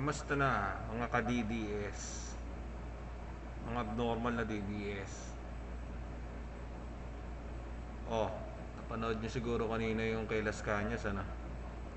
Kamusta na mga ka-DDS? Mga abnormal na DDS. Oh, napanood nyo siguro kanina yung kay Las Cañas, ano?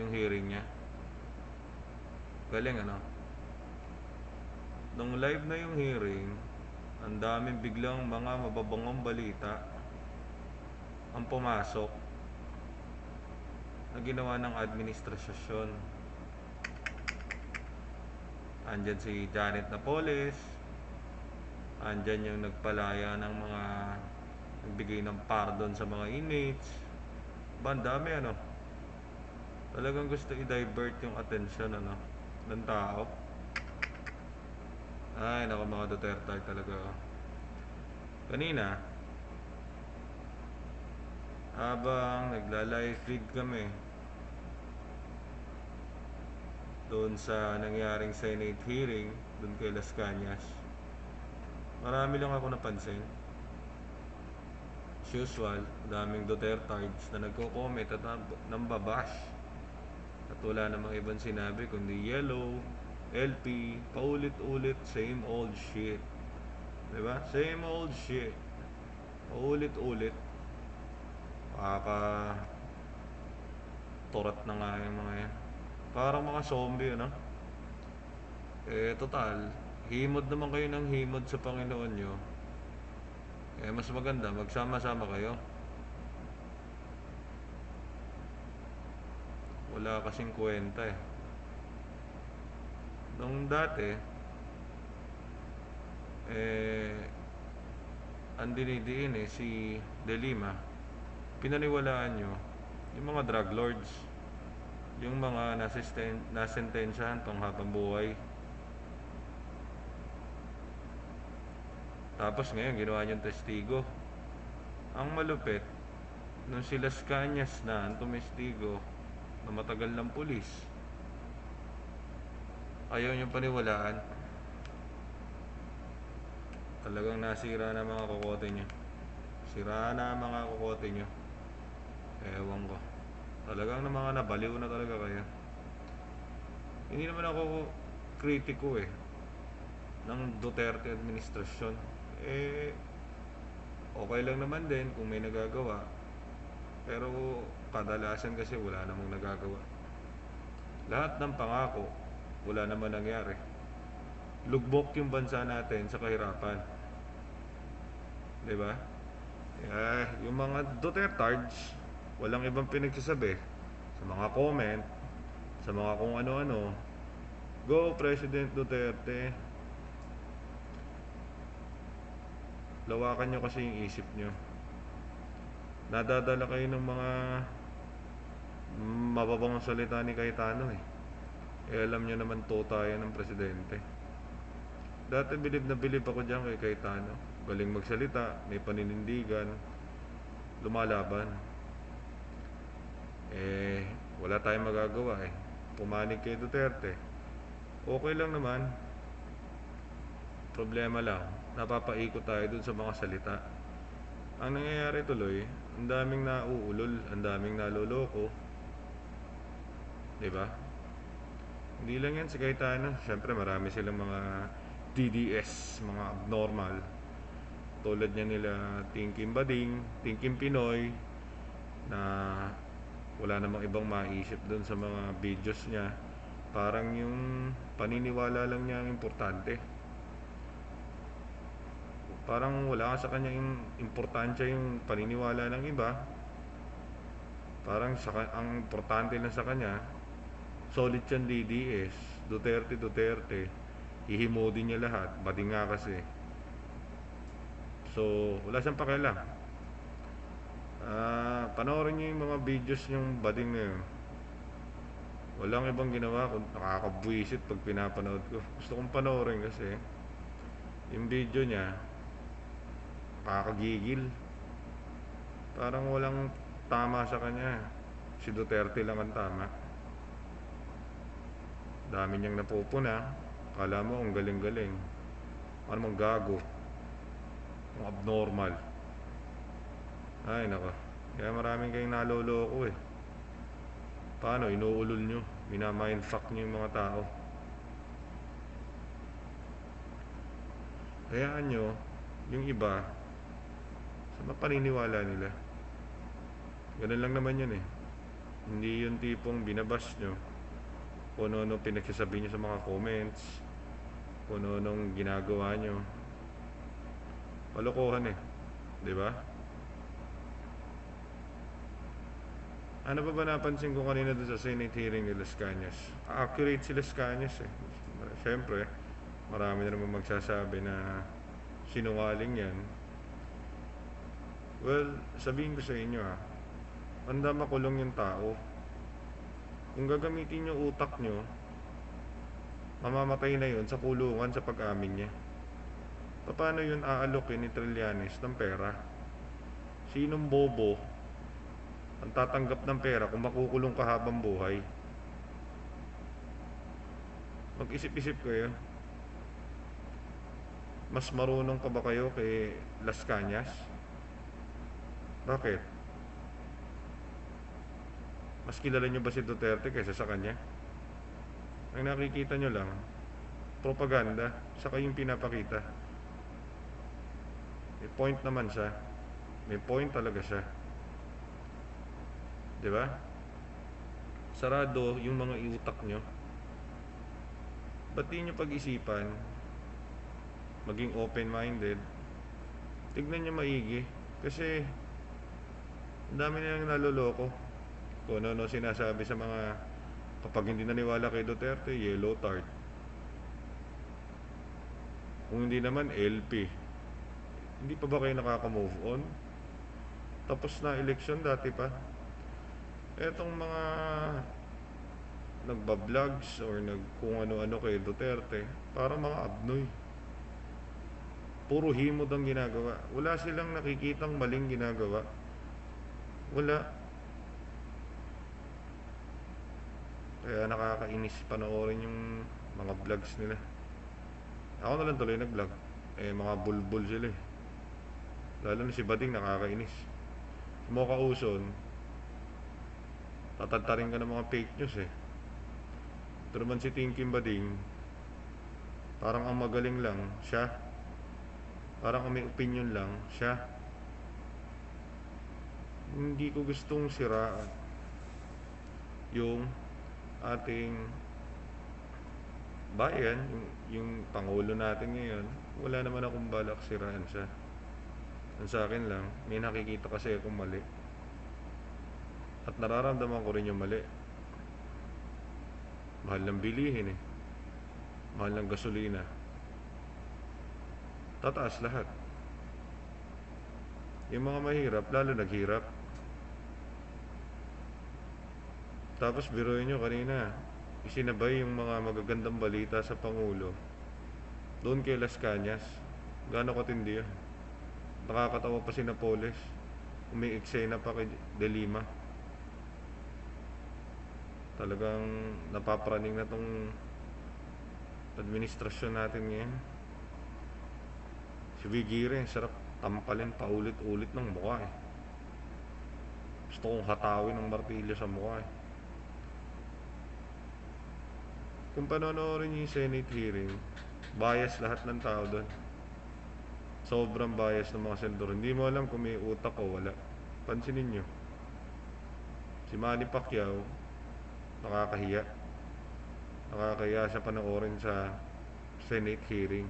Yung hearing niya. Galing, ano? Nung live na yung hearing, ang daming biglang mga mababangong balita ang pumasok na ginawa ng administrasyon. Andyan si Janet Napoles, andyan yung nagpalaya ng mga nagbigay ng pardon sa mga inmates. Ba, ang dami, ano? Talagang gusto i-divert yung attention, ano, ng tao. Ay, naku, mga Duterte talaga. Kanina, habang nagla-live feed kami doon sa nangyaring Senate hearing doon kay Las Cañas, marami lang ako napansin. As usual, daming Dutertards na nagko-comment at nambabash. At wala namang ibang sinabi kundi yellow, LP, paulit-ulit, same old shit. Diba? Same old shit. Paulit-ulit. Turat na nga yung mga yan. Parang mga zombie, ano? Total, himod naman kayo ng himod sa Panginoon nyo. Mas maganda, magsama-sama kayo. Wala kasing kwenta eh. Nung dati, ang dinidiin si De Lima, pinaniwalaan nyo, yung mga drug lords, yung mga nasentensyahan pang habang buhay. Tapos ngayon, ginawa niyong testigo. Ang malupit, nung si Las Cañas na ang tumestigo na matagal ng pulis, ayaw niyong paniwalaan. Talagang nasira na mga kokote niyo. Sira na mga kokote niyo. Ewan ko. Talagang na mga nabaliw na talaga kayo. Hindi naman ako kritiko ng Duterte administrasyon. Okay lang naman din kung may nagagawa. Pero kadalasan kasi wala namang nagagawa. Lahat ng pangako, wala naman nangyari. Lugbok yung bansa natin sa kahirapan. Diba? Yung mga Dutertards, walang ibang pinagsasabi sa mga comment, sa mga kung ano-ano. Go President Duterte. Lawakan nyo kasi yung isip nyo. Nadadala kayo ng mga mababangong salita ni Cayetano alam nyo naman tayo ng presidente. Dati bilib na bilib ako dyan kay Cayetano. Galing magsalita, may paninindigan, lumalaban. Wala tayong magagawa Pumanig kay Duterte. Okay lang naman. Problema lang, napapaikot tayo dun sa mga salita. Ang nangyayari tuloy, ang daming nauulol, ang daming naloloko. Diba? Hindi lang yan si Cayetano. Siyempre marami silang mga DDS, mga abnormal. Tulad niya nila Tinkim Bading, Tinkim Pinoy, na wala namang ibang maisip dun sa mga videos niya. Parang yung paniniwala lang niya ang importante. Parang wala sa kanya yung importansya yung paniniwala ng iba. Parang ang importante lang sa kanya, solid yan DDS, Duterte, hihimodin niya lahat, bading nga kasi. So, wala siyang pakialam. Panoorin niyo yung mga videos niyong bading na yun. Walang ibang ginawa kung nakakabwisit pag pinapanood ko. Gusto kong panoorin kasi yung video niya, nakakagigil. Parang walang tama sa kanya. Si Duterte lang ang tama. Dami niyang napupuna. Kala mo ang galing-galing. Ano mang gago. Ang abnormal. Ay nako. Kaya maraming kayong naloloko Paano? Inuulol nyo. Minamindfuck nyo yung mga tao. Hayaan nyo yung iba sa mapaniniwala nila. Ganun lang naman yun eh. Hindi yung tipong binabash nyo kung ano pinagsasabi nyo sa mga comments, kung ano ginagawa nyo. Kalokohan eh, di ba? Ano ba napansin ko kanina doon sa Senate hearing ni Las Cañas? Accurate si Las Cañas eh. Siyempre, marami na naman magsasabi na sinungaling yan. Well, sabihin ko sa inyo handa makulong yung tao. Kung gagamitin yung utak nyo, mamamatay na yun sa kulungan sa pag-amin niya. Paano yun aalokin ni Trillanes ng pera? Sinong bobo ang tatanggap ng pera kung makukulong ka habang buhay? Mag-isip-isip kayo. Mas marunong pa ba kayo kay Las Cañas? Bakit? Mas kilala nyo ba si Duterte kaysa sa kanya? Ang nakikita nyo lang, propaganda, saka yung pinapakita. May point naman siya. May point talaga siya. Diba? Sarado yung mga iutak nyo. Ba't di nyo pag-isipan, maging open-minded, tignan nyo maigi. Kasi, ang dami nilang naloloko. Kung ano sinasabi sa mga, kapag hindi naniwala kay Duterte, yellow tart. Kung hindi naman, LP. Hindi pa ba kayo nakaka-move on? Tapos na eleksyon dati pa. Etong mga nagba-vlogs or kung ano-ano kay Duterte, para mga abnoy. Puro himod ang ginagawa. Wala silang nakikitang maling ginagawa. Wala. Kaya nakakainis panoorin yung mga vlogs nila. Ako na lang tuloy nag-vlog. Mga bulbul sila eh. Lalo na si Bading nakakainis. Si Mocha Uson, tatantarin ka ng mga fake news eh. Ito naman si Tinky Bading, parang ang magaling lang siya. Parang ang may opinion lang siya. Hindi ko gustong siraan yung ating bayan, yung Pangulo natin ngayon. Wala naman akong balak siraan siya. Ang sa akin lang, may nakikita kasi akong mali. At nararamdaman ko rin yung mali. Mahal ng bilihin eh. Mahal ng gasolina. Tataas lahat. Yung mga mahirap, lalo naghirap. Tapos biruin nyo kanina, isinabay yung mga magagandang balita sa Pangulo doon kay Las Cañas. Gaano katindi yun? Nakakatawa pa si Napoles. Umi-eksena pa kay De Lima. Talagang napapraning na tong administrasyon natin ngayon. Si Vigire, sarap tampalin paulit-ulit ng mukha eh. Gusto kong hatawin ng martilyo sa mukha eh. Kung panonoorin yung Senate hearing, bias lahat ng tao doon. Sobrang bias ng mga senador. Hindi mo alam kung may utak o wala. Pansinin nyo. Si Manny Pacquiao, nakakahiya. Nakakahiya siya panoorin sa Senate hearing.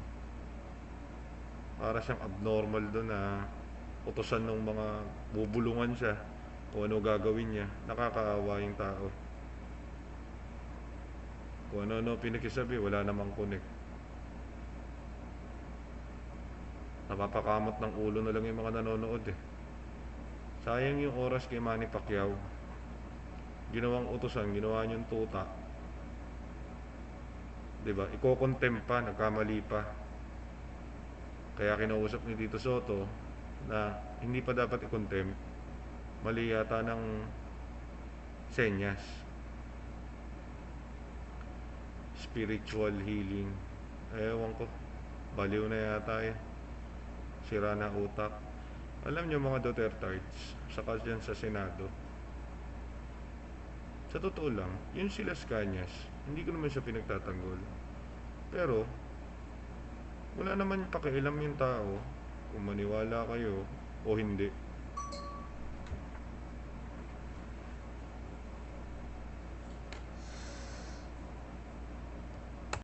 Para siyang abnormal doon na utosan ng mga bubulungan siya kung ano gagawin niya. Nakakaawa yung tao. Kung ano pinagsasabi, wala namang connect. Napapakamot ng ulo na lang yung mga nanonood eh. Sayang yung oras kay Manny Pacquiao. Ginawang utosan, ginawa niyong tuta. Diba? Iko-contempt pa, nagkamali pa. Kaya kinausap ni Tito Soto na hindi pa dapat i-contempt. Mali yata ng senyas. Spiritual healing. Ewan ko. Baliw na yata eh. Sira na utak. Alam nyo mga Dutertards, saka dyan sa Senado, sa totoo lang, yun si Las Cañas, hindi ko naman siya pinagtatanggol. Pero, Wala naman pakialam yung tao kung maniwala kayo o hindi.